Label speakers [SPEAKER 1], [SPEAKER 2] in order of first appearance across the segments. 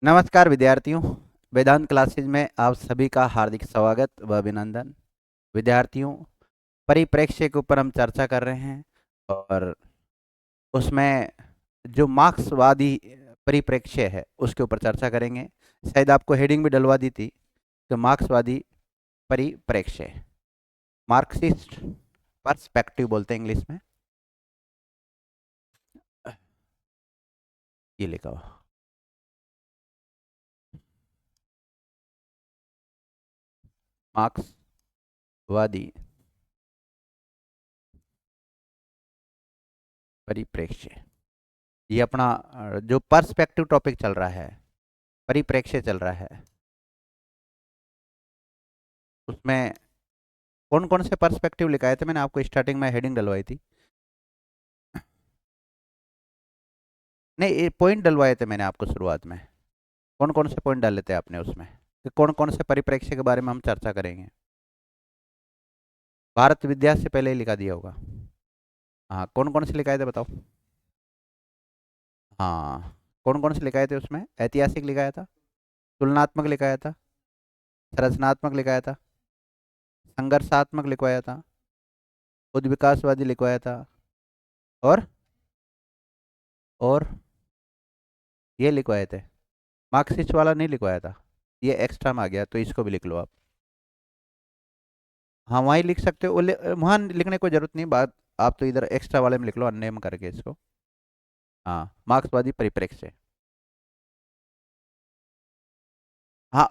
[SPEAKER 1] नमस्कार विद्यार्थियों। वेदांत क्लासेज में आप सभी का हार्दिक स्वागत व अभिनंदन। विद्यार्थियों, परिप्रेक्ष्य के ऊपर हम चर्चा कर रहे हैं और उसमें जो मार्क्सवादी परिप्रेक्ष्य है उसके ऊपर चर्चा करेंगे। शायद आपको हेडिंग भी डलवा दी थी कि मार्क्सवादी परिप्रेक्ष्य, मार्क्सिस्ट पर्सपेक्टिव बोलते हैं इंग्लिश में। ये लिखा हुआ मार्क्सवादी परिप्रेक्ष्य, ये अपना जो पर्सपेक्टिव टॉपिक चल रहा है, परिप्रेक्ष्य चल रहा है, उसमें कौन कौन से पर्सपेक्टिव लिखाए थे। मैंने आपको स्टार्टिंग में हेडिंग डलवाई थी, नहीं ये पॉइंट डलवाए थे मैंने आपको शुरुआत में। कौन कौन से पॉइंट डाले थे आपने उसमें कि कौन कौन से परिप्रेक्ष्य के बारे में हम चर्चा करेंगे। भारत विद्या से पहले ही लिखा दिया होगा। हाँ, कौन कौन से लिखाए थे बताओ। हाँ, कौन कौन से लिखाए थे उसमें। ऐतिहासिक लिखाया था, तुलनात्मक लिखाया था, संरचनात्मक लिखाया था, संघर्षात्मक लिखवाया था, उद्विकासवादी लिखवाया था, और और ये लिखवाए थे। मार्क्सिस्ट वाला नहीं लिखवाया था, ये एक्स्ट्रा में आ गया, तो इसको भी लिख लो आप। हाँ, वहीं लिख सकते हो, वहाँ लिखने की जरूरत नहीं बात। आप तो इधर एक्स्ट्रा वाले में लिख लो, अन्य में करके इसको। हाँ, मार्क्सवादी परिप्रेक्ष्य। हाँ,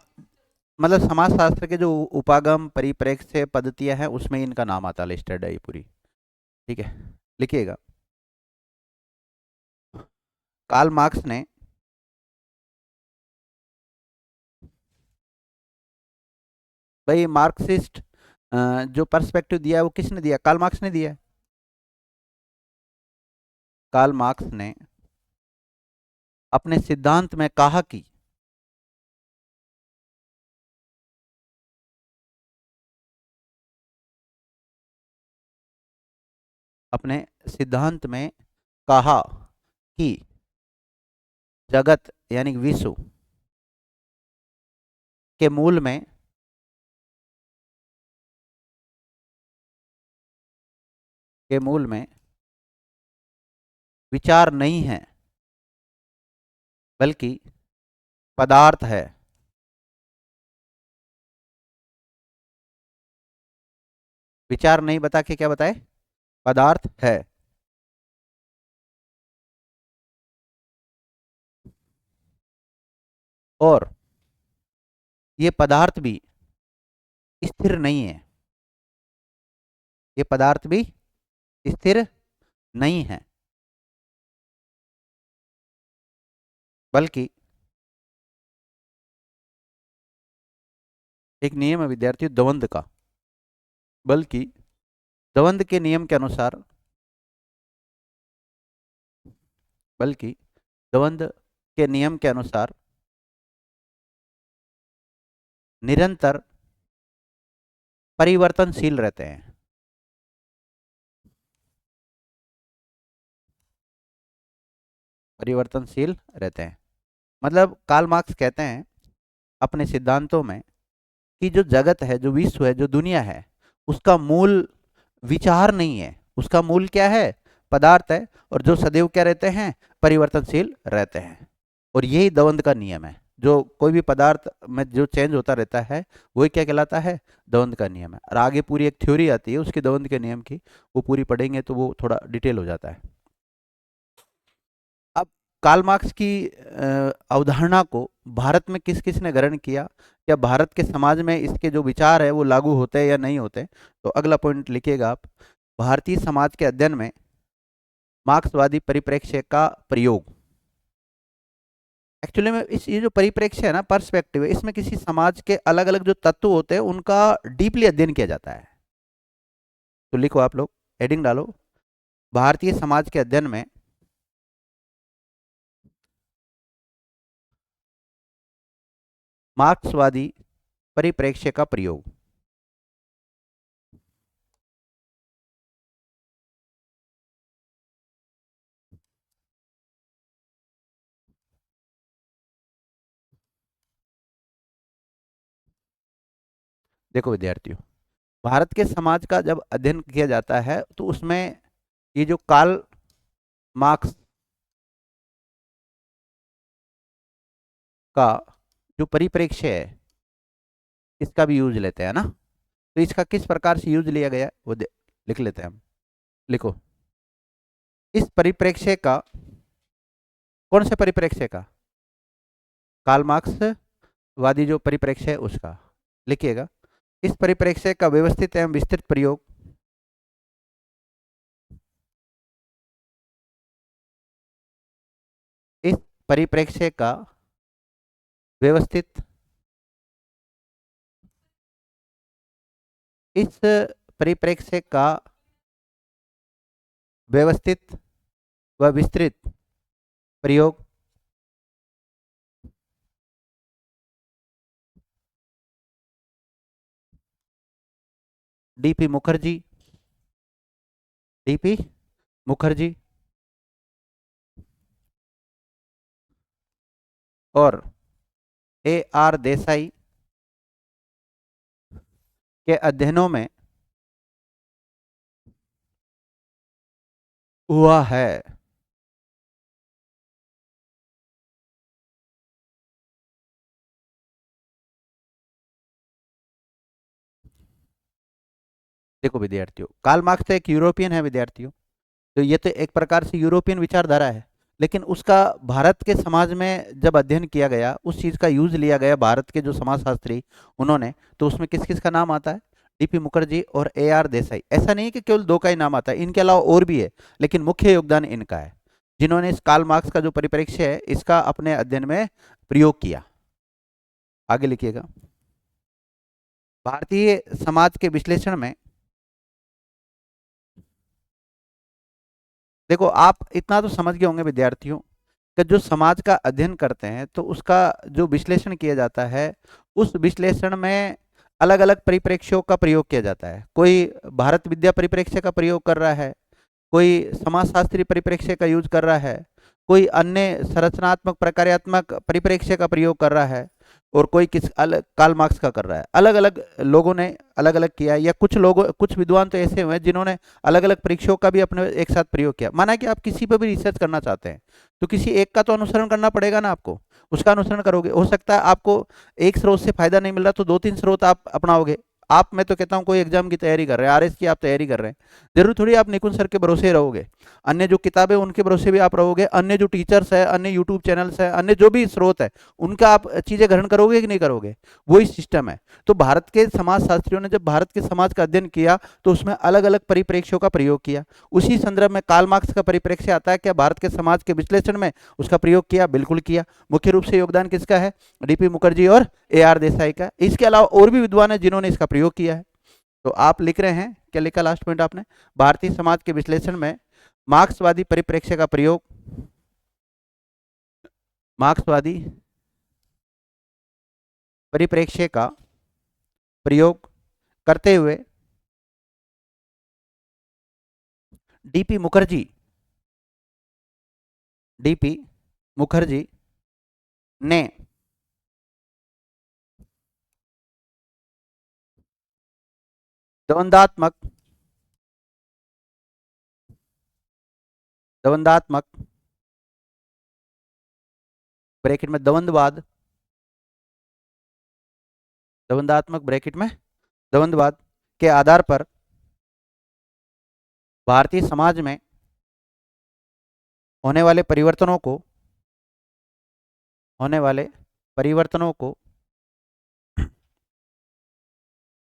[SPEAKER 1] मतलब समाजशास्त्र के जो उपागम परिप्रेक्ष्य पद्धतियाँ हैं उसमें इनका नाम आता है, लिस्टेड है ये पूरी। ठीक है, लिखिएगा। कार्ल मार्क्स ने, भाई मार्क्सिस्ट जो पर्सपेक्टिव दिया है वो किसने दिया, कार्ल मार्क्स ने दिया है। कार्ल मार्क्स ने अपने सिद्धांत में कहा कि अपने सिद्धांत में कहा कि जगत यानी कि विश्व के मूल में, के मूल में विचार नहीं है बल्कि पदार्थ है। विचार नहीं बता के क्या बताए, पदार्थ है। और ये पदार्थ भी स्थिर नहीं है, ये पदार्थ भी स्थिर नहीं है, बल्कि एक नियम है विद्यार्थी द्वंद का। बल्कि द्वंद के नियम के अनुसार, बल्कि द्वंद के नियम के अनुसार निरंतर परिवर्तनशील रहते हैं। परिवर्तनशील रहते हैं, मतलब कार्ल मार्क्स कहते हैं अपने सिद्धांतों में कि जो जगत है, जो विश्व है, जो दुनिया है, उसका मूल विचार नहीं है, उसका मूल क्या है, पदार्थ है। और जो सदैव क्या रहते हैं, परिवर्तनशील रहते हैं। और यही द्वंद का नियम है, जो कोई भी पदार्थ में जो चेंज होता रहता है वही क्या कहलाता है, द्वंद का नियम है। और आगे पूरी एक थ्योरी आती है उसकी द्वंद के नियम की, वो पूरी पढ़ेंगे तो वो थोड़ा डिटेल हो जाता है। अब कार्ल मार्क्स की अवधारणा को भारत में किस किस ने ग्रहण किया, या भारत के समाज में इसके जो विचार है वो लागू होते हैं या नहीं होते, तो अगला पॉइंट लिखिएगा आप। भारतीय समाज के अध्ययन में मार्क्सवादी परिप्रेक्ष्य का प्रयोग। एक्चुअली में इस ये जो परिप्रेक्ष्य है ना, पर्सपेक्टिव है, इसमें किसी समाज के अलग अलग जो तत्व होते हैं उनका डीपली अध्ययन किया जाता है। तो लिखो आप लोग, हेडिंग डालो, भारतीय समाज के अध्ययन में मार्क्सवादी परिप्रेक्ष्य का प्रयोग। देखो विद्यार्थियों, भारत के समाज का जब अध्ययन किया जाता है तो उसमें ये जो कार्ल मार्क्स का जो परिप्रेक्ष्य है इसका भी यूज लेते हैं ना। तो इसका किस प्रकार से यूज लिया गया है वो लिख लेते हैं हम। लिखो, इस परिप्रेक्ष्य का, कौन से परिप्रेक्ष्य का? कार्ल मार्क्स वादी जो परिप्रेक्ष्य है उसका। लिखिएगा, इस परिप्रेक्ष्य का व्यवस्थित एवं विस्तृत प्रयोग इस परिप्रेक्ष्य का व्यवस्थित इस परिप्रेक्ष्य का व्यवस्थित व विस्तृत प्रयोग डीपी मुखर्जी, डीपी मुखर्जी और ए आर देसाई के अध्ययनों में हुआ है। देखो विद्यार्थियों, कार्ल मार्क्स तो एक यूरोपियन है विद्यार्थियों, तो ये तो एक प्रकार से यूरोपियन विचारधारा है, लेकिन उसका भारत के समाज में जब अध्ययन किया गया, उस चीज़ का यूज लिया गया भारत के जो समाजशास्त्री उन्होंने, तो उसमें किस किस का नाम आता है? डीपी मुखर्जी और ए आर देसाई। ऐसा नहीं कि केवल दो का ही नाम आता है, इनके अलावा और भी है, लेकिन मुख्य योगदान इनका है, जिन्होंने इस कार्ल मार्क्स का जो परिप्रेक्ष्य है इसका अपने अध्ययन में प्रयोग किया। आगे लिखिएगा, भारतीय समाज के विश्लेषण में, देखो आप इतना तो समझ गए होंगे विद्यार्थियों कि जो समाज का अध्ययन करते हैं तो उसका जो विश्लेषण किया जाता है, उस विश्लेषण में अलग अलग परिप्रेक्ष्यों का प्रयोग किया जाता है। कोई भारत विद्या परिप्रेक्ष्य का प्रयोग कर रहा है, कोई समाजशास्त्री परिप्रेक्ष्य का यूज कर रहा है, कोई अन्य संरचनात्मक प्रकार्यात्मक परिप्रेक्ष्य का प्रयोग कर रहा है, और कोई किस अलग कार्ल मार्क्स का कर रहा है। अलग अलग लोगों ने अलग अलग किया है, या कुछ लोगों, कुछ विद्वान तो ऐसे हुए हैं जिन्होंने अलग अलग परीक्षाओं का भी अपने एक साथ प्रयोग किया। माना कि आप किसी पर भी रिसर्च करना चाहते हैं तो किसी एक का तो अनुसरण करना पड़ेगा ना आपको, उसका अनुसरण करोगे, हो सकता है आपको एक स्रोत से फायदा नहीं मिल रहा तो दो तीन स्रोत आप अपनाओगे। आप, मैं तो कहता हूँ, कोई एग्जाम की तैयारी कर रहे हैं, आरएस की आप तैयारी कर रहे हैं, जरूर थोड़ी आप निकुंज सर के भरोसे रहोगे, अन्य जो किताबें उनके भरोसे भी आप रहोगे, अन्य जो टीचर्स है, अन्य यूट्यूब चैनल्स है, अन्य जो भी स्रोत है उनका आप चीजें ग्रहण करोगे कि नहीं करोगे? वही सिस्टम है। तो भारत के समाज शास्त्रियों ने जब भारत के समाज का अध्ययन किया तो उसमें अलग अलग परिप्रेक्ष्यों का प्रयोग किया। उसी संदर्भ में कार्ल मार्क्स का परिप्रेक्ष्य आता है, क्या भारत के समाज के विश्लेषण में उसका प्रयोग किया? बिल्कुल किया। मुख्य रूप से योगदान किसका है? डीपी मुखर्जी और ए आर देसाई का। इसके अलावा और भी विद्वान है जिन्होंने इसका प्रयोग किया है। तो आप लिख रहे हैं, क्या लिखा लास्ट पॉइंट आपने? भारतीय समाज के विश्लेषण में मार्क्सवादी परिप्रेक्ष्य का प्रयोग, मार्क्सवादी परिप्रेक्ष्य का प्रयोग करते हुए डीपी मुखर्जी, डीपी मुखर्जी ने द्वंदात्मक, द्वंदात्मक ब्रैकेट में द्वंद्ववाद, द्वंद्वात्मक ब्रैकेट में द्वंद्ववाद के आधार पर भारतीय समाज में होने वाले परिवर्तनों को, होने वाले परिवर्तनों को,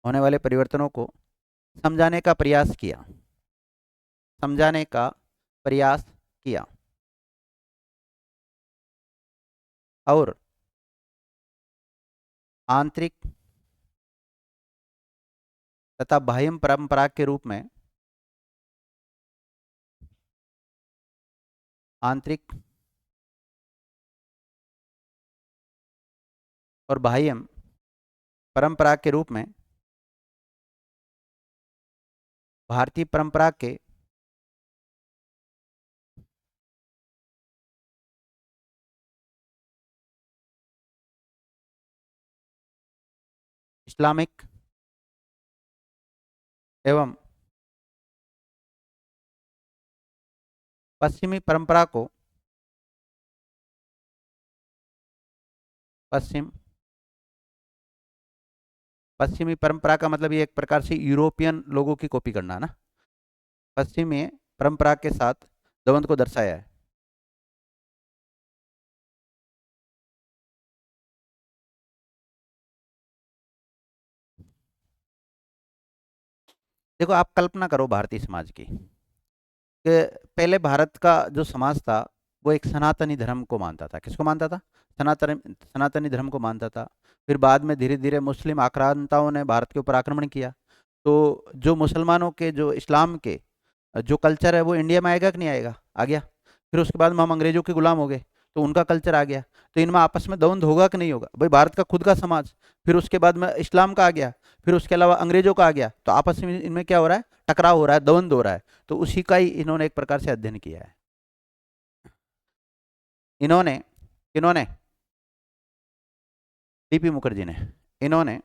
[SPEAKER 1] होने वाले परिवर्तनों को समझाने का प्रयास किया, समझाने का प्रयास किया, और आंतरिक तथा बाह्य परंपरा के रूप में, आंतरिक और बाह्य परंपरा के रूप में भारतीय परंपरा के इस्लामिक एवं पश्चिमी परंपरा को पश्चिम पश्चिमी परंपरा का मतलब ये एक प्रकार से यूरोपियन लोगों की कॉपी करना ना। पश्चिमी परंपरा के साथ द्वंद्व को दर्शाया है। देखो आप कल्पना करो भारतीय समाज की, कि पहले भारत का जो समाज था वो एक सनातनी धर्म को मानता था। किसको मानता था? सनातनी धर्म को मानता था। फिर बाद में धीरे धीरे मुस्लिम आक्रांताओं ने भारत के ऊपर आक्रमण किया, तो जो मुसलमानों के, जो इस्लाम के जो कल्चर है वो इंडिया में आएगा कि नहीं आएगा? आ गया। फिर उसके बाद में हम अंग्रेजों के गुलाम हो गए, तो उनका कल्चर आ गया। तो इनमें आपस में द्वंद्व होगा कि नहीं होगा? भाई भारत का खुद का समाज, फिर उसके बाद में इस्लाम का आ गया, फिर उसके अलावा अंग्रेजों का आ गया, तो आपस में इनमें क्या हो रहा है? टकराव हो रहा है, द्वंद्व हो रहा है। तो उसी का ही इन्होंने एक प्रकार से अध्ययन किया है। इन्होंने इन्होंने डीपी मुखर्जी ने, इन्होंने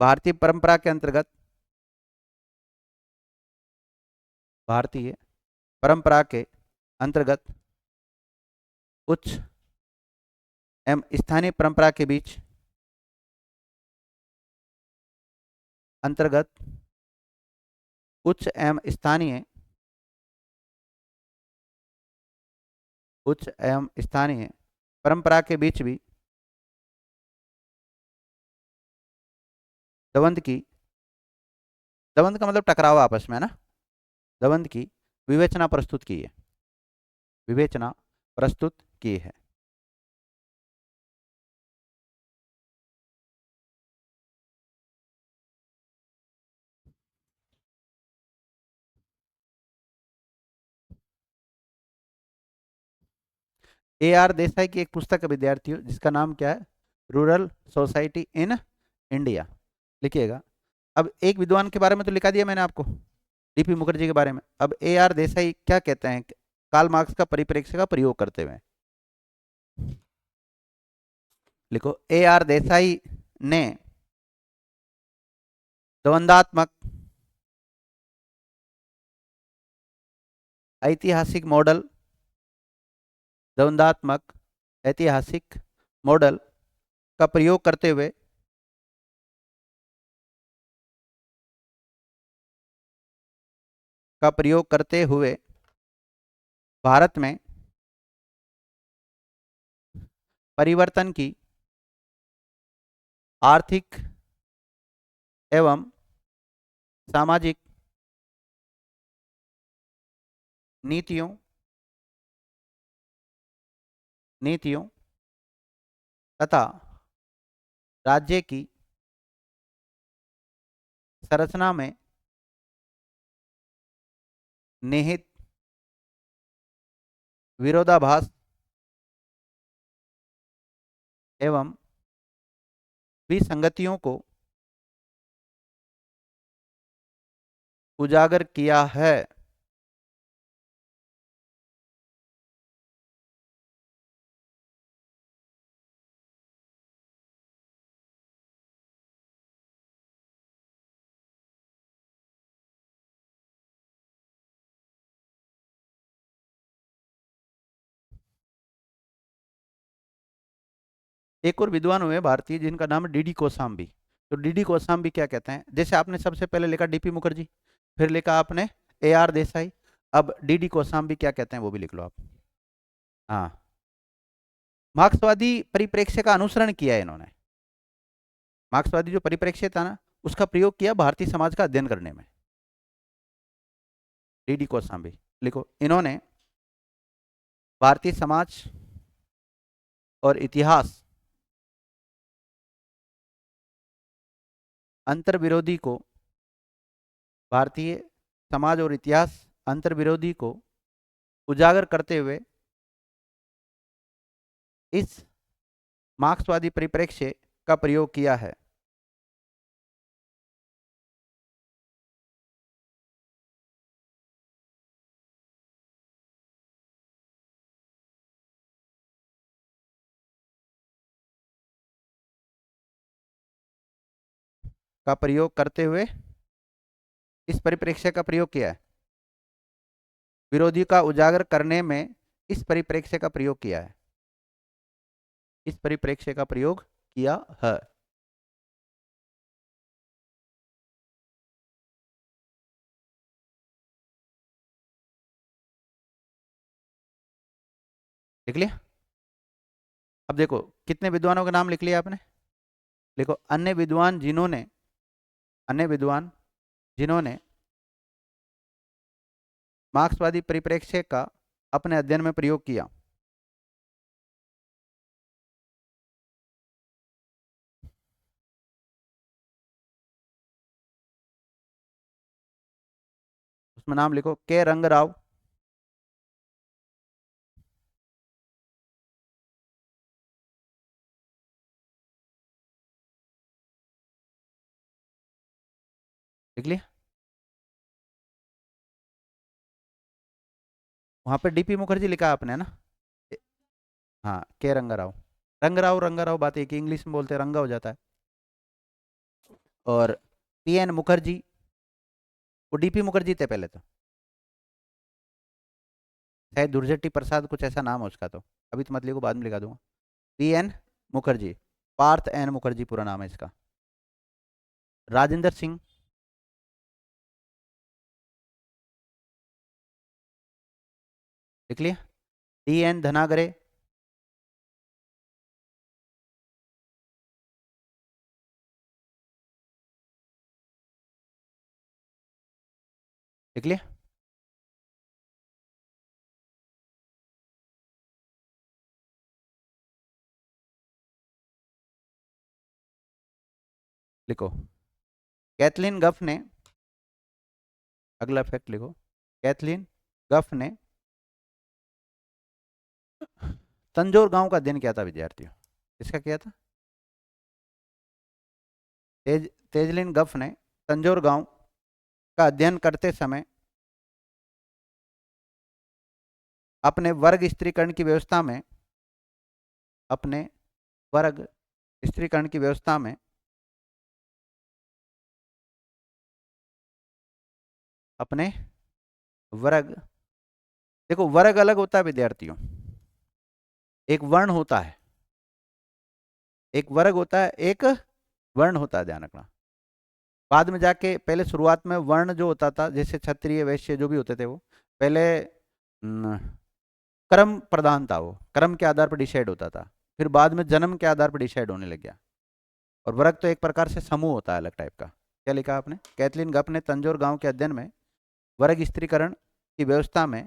[SPEAKER 1] भारतीय परंपरा के अंतर्गत, भारतीय परंपरा के अंतर्गत उच्च एवं स्थानीय परंपरा के बीच अंतर्गत उच्च एवं स्थानीय उच्च एवं स्थानीय परंपरा के बीच भी द्वंद्व की, द्वंद्व का मतलब टकराव आपस में, है ना? द्वंद्व की विवेचना प्रस्तुत की है, विवेचना प्रस्तुत की है। ए आर देसाई की एक पुस्तक है विद्यार्थियों, जिसका नाम क्या है? Rural society in India. लिखिएगा। अब एक विद्वान के बारे में तो लिखा दिया मैंने आपको, डीपी मुखर्जी के बारे में। अब ए आर देसाई क्या कहते हैं कार्ल मार्क्स का परिप्रेक्ष्य का प्रयोग करते हुए? लिखो, ए आर देसाई ने द्वंदात्मक ऐतिहासिक मॉडल, द्वंदात्मक ऐतिहासिक मॉडल का प्रयोग करते हुए भारत में परिवर्तन की आर्थिक एवं सामाजिक नीतियों नीतियों तथा राज्य की संरचना में निहित विरोधाभास एवं विसंगतियों को उजागर किया है। एक और विद्वान हुए भारतीय, जिनका नाम है डीडी कोसाम्बी। तो डीडी कोसाम्बी क्या कहते हैं? जैसे आपने सबसे पहले लिखा डीपी मुखर्जी, फिर लिखा आपने ए आर देसाई, अब डीडी कोसाम्बी क्या कहते हैं वो भी लिख लो आप। हाँ, मार्क्सवादी परिप्रेक्ष्य का अनुसरण किया है इन्होंने। मार्क्सवादी जो परिप्रेक्ष्य था ना, उसका प्रयोग किया भारतीय समाज का अध्ययन करने में। डीडी कोसाम्बी लिखो, इन्होंने भारतीय समाज और इतिहास अंतर्विरोधी को, भारतीय समाज और इतिहास अंतर्विरोधी को उजागर करते हुए इस मार्क्सवादी परिप्रेक्ष्य का प्रयोग किया है। का प्रयोग करते हुए इस परिप्रेक्ष्य का प्रयोग किया है। विरोधी का उजागर करने में इस परिप्रेक्ष्य का प्रयोग किया है। इस परिप्रेक्ष्य का प्रयोग किया है। लिख लिया? अब देखो कितने विद्वानों के नाम लिख लिया आपने। लिखो अन्य विद्वान जिन्होंने, अन्य विद्वान जिन्होंने मार्क्सवादी परिप्रेक्ष्य का अपने अध्ययन में प्रयोग किया। उसमें नाम लिखो के रंगराव, लिख लिया? वहां पे डीपी मुखर्जी लिखा आपने ना? ए- हाँ के रंगाराव। रंगराव रंगाराव बात एक ही, इंग्लिश में बोलते रंगा हो जाता है। और पी एन मुखर्जी, वो डीपी मुखर्जी थे पहले तो, शायद दुर्जटी प्रसाद कुछ ऐसा नाम है उसका, तो अभी तो मतलब को बाद में लिखा दूंगा। P N Mukherjee, Parth N Mukherjee पूरा नाम है इसका। राजेंद्र सिंह, लिख लिया? डी एन धनागरे, लिख लिया? लिखो कैथलीन गफ ने, अगला फैक्ट लिखो, कैथलीन गफ ने तंजोर गांव का अध्ययन किया था विद्यार्थियों। इसका किया था? तेजलिन गफ ने तंजोर गांव का अध्ययन करते समय अपने वर्ग स्त्रीकरण की व्यवस्था में, अपने वर्ग स्त्रीकरण की व्यवस्था में अपने वर्ग, देखो वर्ग अलग होता है विद्यार्थियों, एक वर्ण होता है, एक वर्ग होता है, एक वर्ण होता है, ध्यान रखना। बाद में जाके पहले शुरुआत में वर्ण जो होता था, जैसे क्षत्रिय वैश्य जो भी होते थे, वो पहले क्रम प्रधान था, वो क्रम के आधार पर डिसाइड होता था। फिर बाद में जन्म के आधार पर डिसाइड होने लग गया। और वर्ग तो एक प्रकार से समूह होता है अलग टाइप का। क्या लिखा आपने? कैथलीन गप ने तंजोर गांव के अध्ययन में वर्ग स्त्रीकरण की व्यवस्था में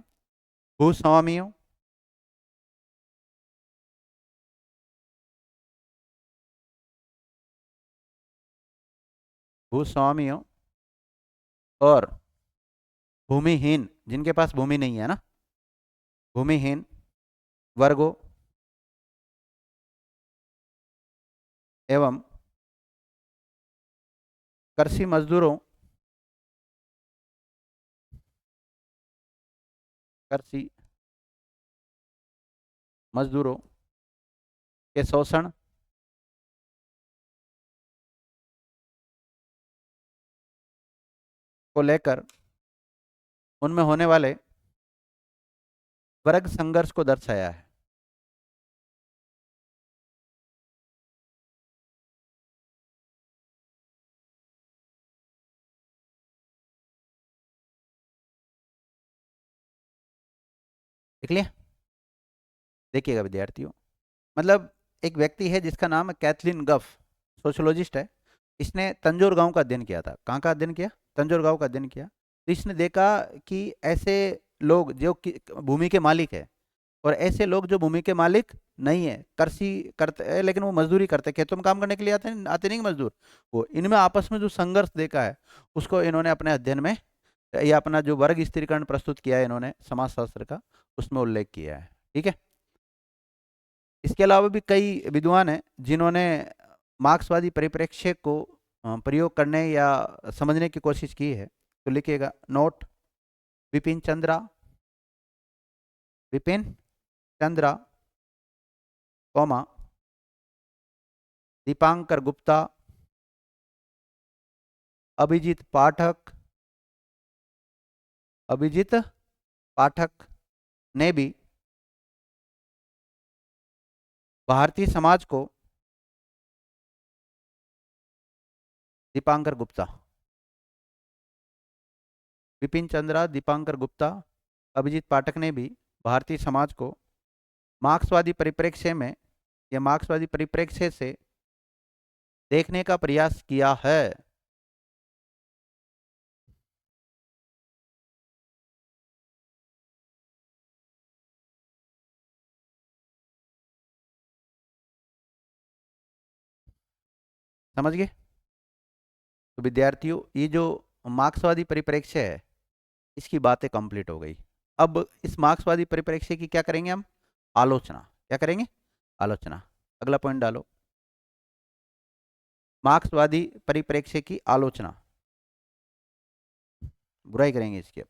[SPEAKER 1] भूस्वामियों, भूस्वामियों और भूमिहीन, जिनके पास भूमि नहीं है ना, भूमिहीन वर्गों एवं कृषि मजदूरों, कृषि मजदूरों के शोषण को लेकर उनमें होने वाले वर्ग संघर्ष को दर्शाया है। देख लिया? देखिएगा विद्यार्थियों, मतलब एक व्यक्ति है जिसका नाम है कैथलीन गफ, सोशोलॉजिस्ट है। इसने तंजोर गांव का अध्ययन किया था। कहाँ का अध्ययन किया? तंजोर गांव का अध्ययन किया। तो इसने देखा कि ऐसे लोग जो भूमि के मालिक है, और ऐसे लोग जो भूमि के मालिक नहीं है, कृषि करते हैं लेकिन वो मजदूरी करते हैं, खेतों में काम करने के लिए आते नहीं मजदूर, वो इनमें आपस में जो संघर्ष देखा है, उसको इन्होंने अपने अध्ययन में, या अपना जो वर्ग स्थिरीकरण प्रस्तुत किया है इन्होंने समाजशास्त्र का, उसमें उल्लेख किया है। ठीक है? इसके अलावा भी कई विद्वान हैं जिन्होंने मार्क्सवादी परिप्रेक्ष्य को प्रयोग करने या समझने की कोशिश की है। तो लिखिएगा नोट, विपिन चंद्रा, विपिन चंद्रा, कौमा दीपांकर गुप्ता, अभिजीत पाठक, अभिजीत पाठक ने भी भारतीय समाज को, दीपांकर गुप्ता, विपिन चंद्रा, दीपांकर गुप्ता, अभिजीत पाठक ने भी भारतीय समाज को मार्क्सवादी परिप्रेक्ष्य में या मार्क्सवादी परिप्रेक्ष्य से देखने का प्रयास किया है। समझ गए? तो विद्यार्थियों, ये जो मार्क्सवादी परिप्रेक्ष्य है इसकी बातें कंप्लीट हो गई। अब इस मार्क्सवादी परिप्रेक्ष्य की क्या करेंगे हम? आलोचना। क्या करेंगे? आलोचना। अगला पॉइंट डालो, मार्क्सवादी परिप्रेक्ष्य की आलोचना। बुराई करेंगे इसकी।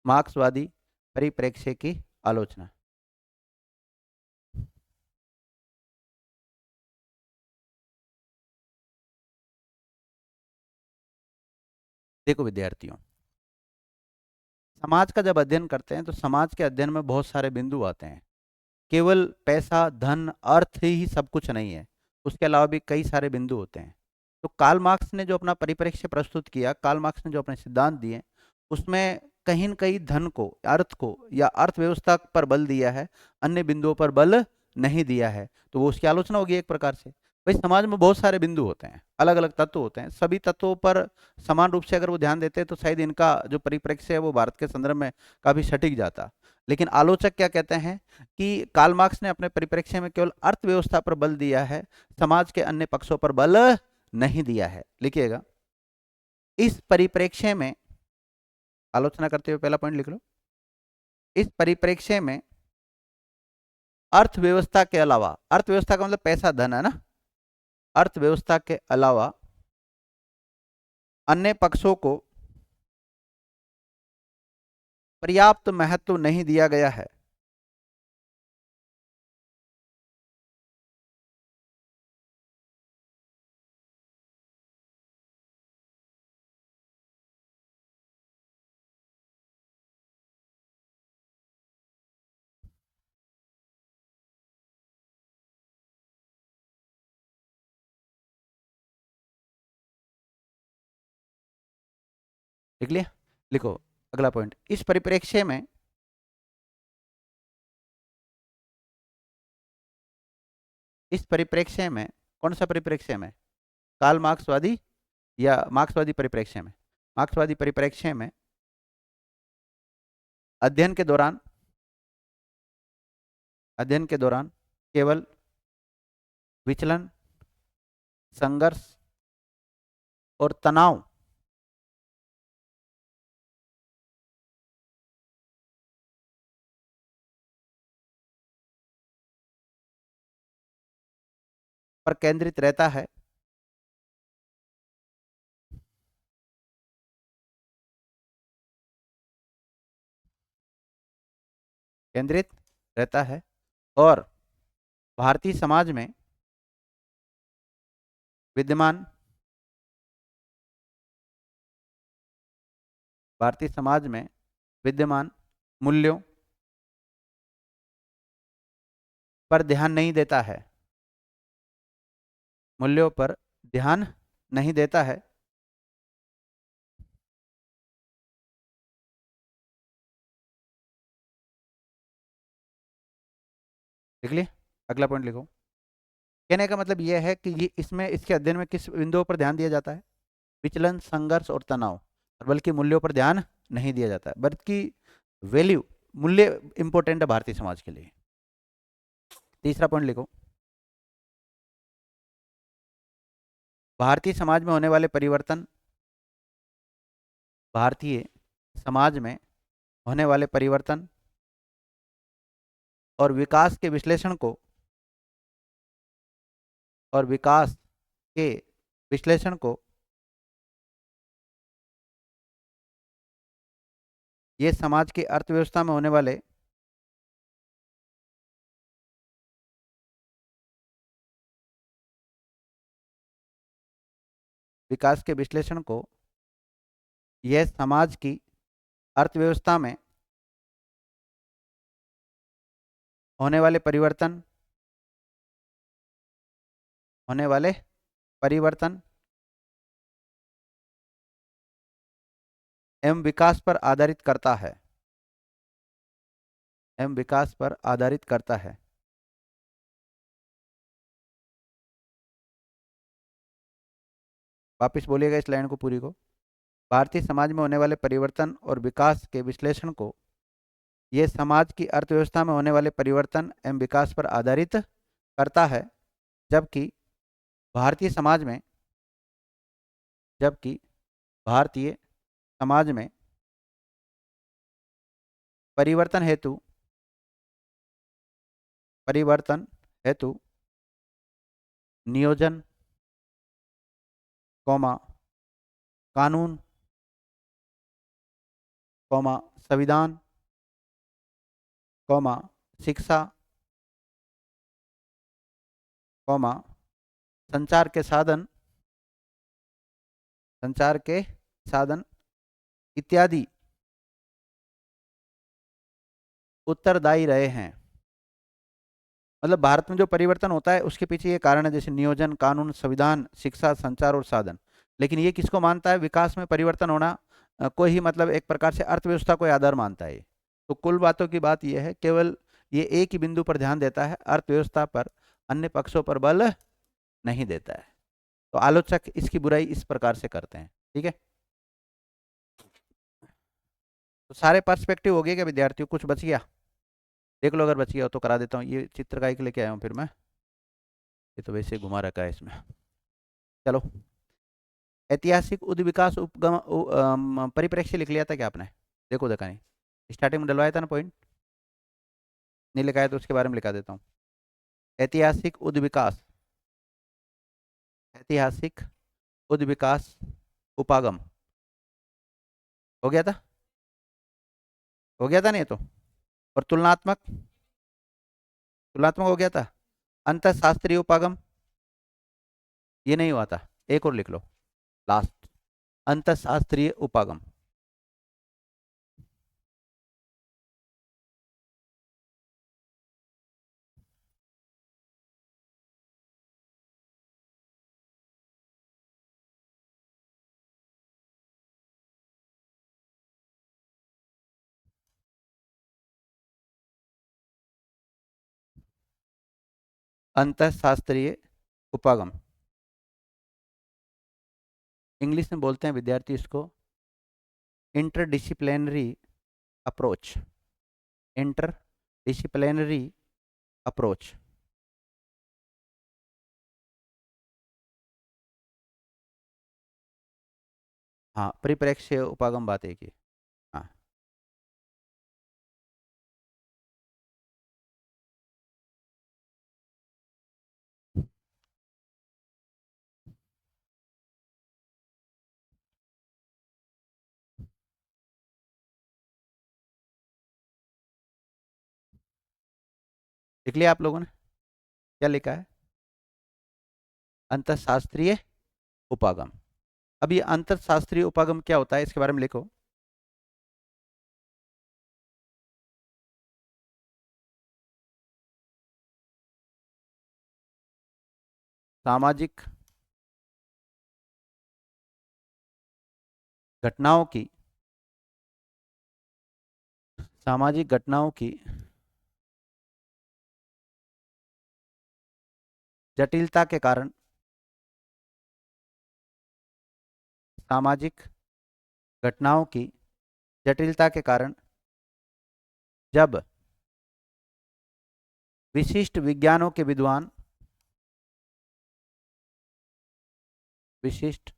[SPEAKER 1] मार्क्सवादी परिप्रेक्ष्य की आलोचना। देखो विद्यार्थियों, समाज का जब अध्ययन करते हैं तो समाज के अध्ययन में बहुत सारे बिंदु आते हैं। केवल पैसा, धन, अर्थ ही सब कुछ नहीं है, उसके अलावा भी कई सारे बिंदु होते हैं। तो कार्ल मार्क्स ने जो अपना परिप्रेक्ष्य प्रस्तुत किया, कार्ल मार्क्स ने जो अपने सिद्धांत दिए, उसमें कहीं न कहीं धन को, अर्थ को या अर्थव्यवस्था पर बल दिया है, अन्य बिंदुओं पर बल नहीं दिया है। तो वो उसकी आलोचना होगी एक प्रकार से। भाई समाज में बहुत सारे बिंदु होते हैं, अलग अलग तत्व होते हैं, सभी तत्वों पर समान रूप से अगर वो ध्यान देते तो शायद इनका जो परिप्रेक्ष्य है वो भारत के संदर्भ में काफी सटीक जाता। लेकिन आलोचक क्या कहते हैं कि कार्ल मार्क्स ने अपने परिप्रेक्ष्य में केवल अर्थव्यवस्था पर बल दिया है, समाज के अन्य पक्षों पर बल नहीं दिया है। लिखिएगा, इस परिप्रेक्ष्य में, आलोचना करते हुए पहला पॉइंट लिख लो, इस परिप्रेक्ष्य में अर्थव्यवस्था के अलावा, अर्थव्यवस्था का मतलब पैसा, धन है ना, अर्थव्यवस्था के अलावा अन्य पक्षों को पर्याप्त महत्व नहीं दिया गया है। लिख लिया? लिखो अगला पॉइंट, इस परिप्रेक्ष्य में, इस परिप्रेक्ष्य में, कौन सा परिप्रेक्ष्य में? कार्ल मार्क्सवादी या मार्क्सवादी परिप्रेक्ष्य में? मार्क्सवादी परिप्रेक्ष्य में अध्ययन के दौरान, अध्ययन के दौरान केवल विचलन, संघर्ष और तनाव पर केंद्रित रहता है। केंद्रित रहता है और भारतीय समाज में विद्यमान, भारतीय समाज में विद्यमान मूल्यों पर ध्यान नहीं देता है, मूल्यों पर ध्यान नहीं देता है। लिख लिए? अगला पॉइंट लिखो। कहने का मतलब यह है कि ये इसमें, इसके अध्ययन में किस बिंदुओं पर ध्यान दिया जाता है? विचलन, संघर्ष और तनाव, और बल्कि मूल्यों पर ध्यान नहीं दिया जाता है, बल्कि वैल्यू, मूल्य इंपॉर्टेंट है भारतीय समाज के लिए। तीसरा पॉइंट लिखो, भारतीय समाज में होने वाले परिवर्तन, भारतीय समाज में होने वाले परिवर्तन और विकास के विश्लेषण को और विकास के विश्लेषण को ये समाज की अर्थव्यवस्था में होने वाले विकास के विश्लेषण को यह समाज की अर्थव्यवस्था में होने वाले परिवर्तन होने वाले परिवर्तन एवं विकास पर आधारित करता है एवं विकास पर आधारित करता है। वापिस बोलिएगा इस लाइन को पूरी को। भारतीय समाज में होने वाले परिवर्तन और विकास के विश्लेषण को यह समाज की अर्थव्यवस्था में होने वाले परिवर्तन एवं विकास पर आधारित करता है। जबकि भारतीय समाज में जबकि भारतीय समाज में परिवर्तन हेतु नियोजन कौमा कानून कौमा संविधान कौमा शिक्षा कौमा संचार के साधन इत्यादि उत्तरदायी रहे हैं। मतलब भारत में जो परिवर्तन होता है उसके पीछे ये कारण है, जैसे नियोजन, कानून, संविधान, शिक्षा, संचार और साधन। लेकिन ये किसको मानता है? विकास में परिवर्तन होना को ही मतलब एक प्रकार से अर्थव्यवस्था को आधार मानता है। तो कुल बातों की बात यह है, केवल ये एक ही बिंदु पर ध्यान देता है, अर्थव्यवस्था पर अन्य पक्षों पर बल नहीं देता है। तो आलोचक इसकी बुराई इस प्रकार से करते हैं। ठीक है, तो सारे पर्सपेक्टिव हो गए क्या विद्यार्थियों? कुछ बच गया? देख लो, अगर बच गया हो तो करा देता हूँ। ये चित्र का लेके आया हूँ फिर मैं, ये तो वैसे घुमा रखा है इसमें। चलो, ऐतिहासिक उद्विकास उपगम परिप्रेक्ष्य लिख लिया था क्या आपने? देखो देखा नहीं, स्टार्टिंग में डलवाया था ना पॉइंट, नहीं लिखा है तो उसके बारे में लिखा देता हूँ। ऐतिहासिक उद्विकास उपागम हो गया था, नहीं तो? और तुलनात्मक हो गया था। अंतःशास्त्रीय उपागम ये नहीं हुआ था, एक और लिख लो लास्ट, अंतःशास्त्रीय उपागम। अंतःशास्त्रीय उपागम इंग्लिश में बोलते हैं विद्यार्थी इसको इंटरडिसिप्लिनरी अप्रोच। Interdisciplinary approach. हाँ, परिप्रेक्ष्य उपागम बात एक ही। हाँ, लिख लिया आप लोगों ने? क्या लिखा है? अंतःशास्त्रीय उपागम। अब ये अंतःशास्त्रीय उपागम क्या होता है इसके बारे में लिखो। सामाजिक घटनाओं की जटिलता के कारण सामाजिक घटनाओं की जटिलता के कारण जब विशिष्ट विज्ञानों के विद्वान विशिष्ट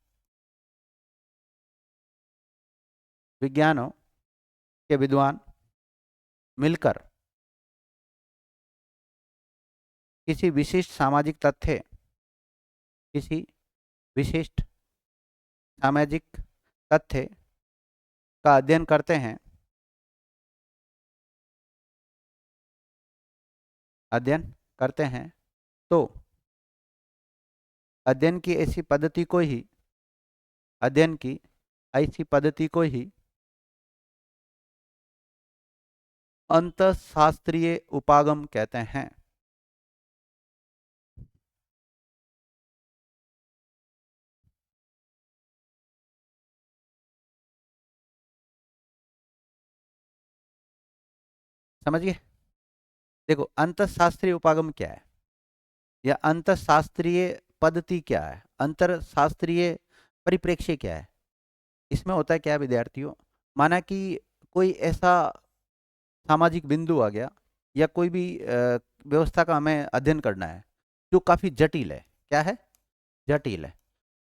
[SPEAKER 1] विज्ञानों के विद्वान मिलकर किसी विशिष्ट सामाजिक तथ्य किसी विशिष्ट सामाजिक तथ्य का अध्ययन करते हैं, तो अध्ययन की ऐसी पद्धति को ही अध्ययन की ऐसी पद्धति को ही अंतःशास्त्रीय उपागम कहते हैं। समझिए, देखो अंतःशास्त्रीय उपागम क्या है या अंतःशास्त्रीय पद्धति क्या है, अंतरशास्त्रीय परिप्रेक्ष्य क्या है। इसमें होता है क्या विद्यार्थियों, माना कि कोई ऐसा सामाजिक बिंदु आ गया या कोई भी व्यवस्था का हमें अध्ययन करना है जो काफ़ी जटिल है। क्या है? जटिल है।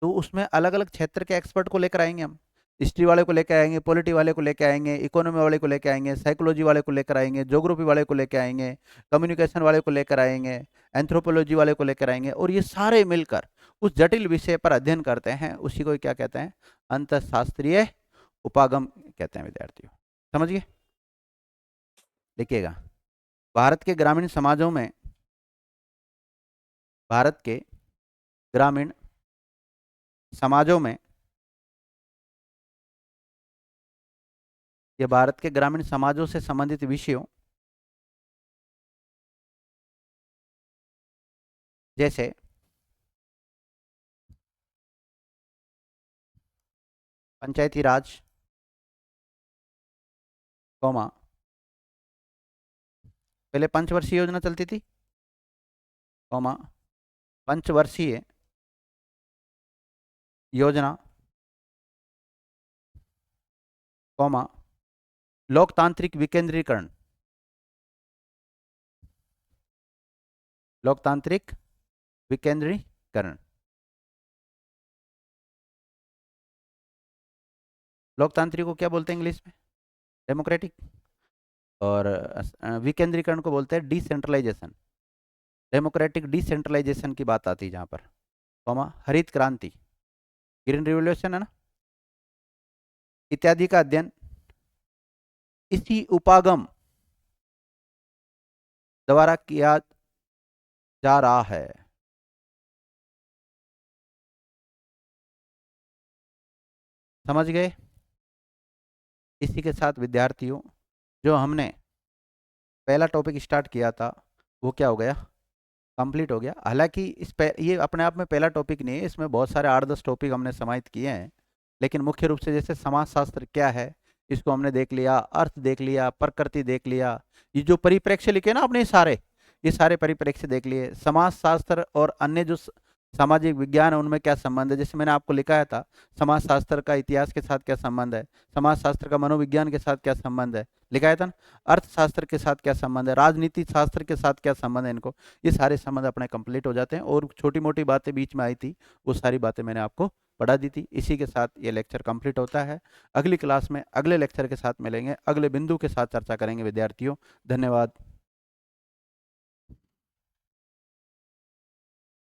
[SPEAKER 1] तो उसमें अलग अलग क्षेत्र के एक्सपर्ट को लेकर आएंगे हम। हिस्ट्री वाले को लेकर आएंगे, पॉलिटी वाले को लेकर आएंगे, इकोनॉमी वाले को लेकर आएंगे, साइकोलॉजी वाले को लेकर आएंगे, ज्योग्राफी वाले को लेकर आएंगे, कम्युनिकेशन वाले को लेकर आएंगे, एंथ्रोपोलॉजी वाले को लेकर आएंगे, और ये सारे मिलकर उस जटिल विषय पर अध्ययन करते हैं। उसी को क्या कहते हैं? अंतःशास्त्रीय उपागम कहते हैं विद्यार्थियों। समझिए, देखिएगा, भारत के ग्रामीण समाजों में भारत के ग्रामीण समाजों में या भारत के ग्रामीण समाजों से संबंधित विषयों जैसे पंचायती राज, कौमा, पहले पंचवर्षीय योजना चलती थी, कौमा, पंचवर्षीय योजना, कौमा, लोकतांत्रिक विकेंद्रीकरण, लोकतांत्रिक विकेंद्रीकरण, लोकतांत्रिक को क्या बोलते हैं इंग्लिश में? डेमोक्रेटिक। और विकेंद्रीकरण को बोलते हैं डिसेंट्रलाइजेशन। डेमोक्रेटिक डिसेंट्रलाइजेशन की बात आती है जहाँ पर, कौमा, हरित क्रांति, ग्रीन रिवोल्यूशन है ना, इत्यादि का अध्ययन इसी उपागम द्वारा किया जा रहा है। समझ गए? इसी के साथ विद्यार्थियों, जो हमने पहला टॉपिक स्टार्ट किया था वो क्या हो गया? कंप्लीट हो गया। हालांकि ये अपने आप में पहला टॉपिक नहीं है, इसमें बहुत सारे 8-10 टॉपिक हमने समाहित किए हैं, लेकिन मुख्य रूप से जैसे समाजशास्त्र क्या है इसको हमने देख लिया, अर्थ देख लिया, प्रकृति देख लिया, ये जो परिप्रेक्ष्य लिखे ना अपने ये सारे परिप्रेक्ष्य देख लिए। समाजशास्त्र और अन्य जो सामाजिक विज्ञान है उनमें क्या संबंध है, जैसे मैंने आपको लिखाया था, समाजशास्त्र का इतिहास के साथ क्या संबंध है, समाजशास्त्र का मनोविज्ञान के साथ क्या संबंध है, लिखाया था ना, अर्थशास्त्र के साथ क्या संबंध है, राजनीति शास्त्र के साथ क्या संबंध है, इनको ये सारे संबंध अपने कंप्लीट हो जाते हैं। और छोटी मोटी बातें बीच में आई थी, वो सारी बातें मैंने आपको पढ़ा दी थी। इसी के साथ ये लेक्चर कंप्लीट होता है। अगली क्लास में अगले लेक्चर के साथ मिलेंगे, अगले बिंदु के साथ चर्चा करेंगे विद्यार्थियों। धन्यवाद।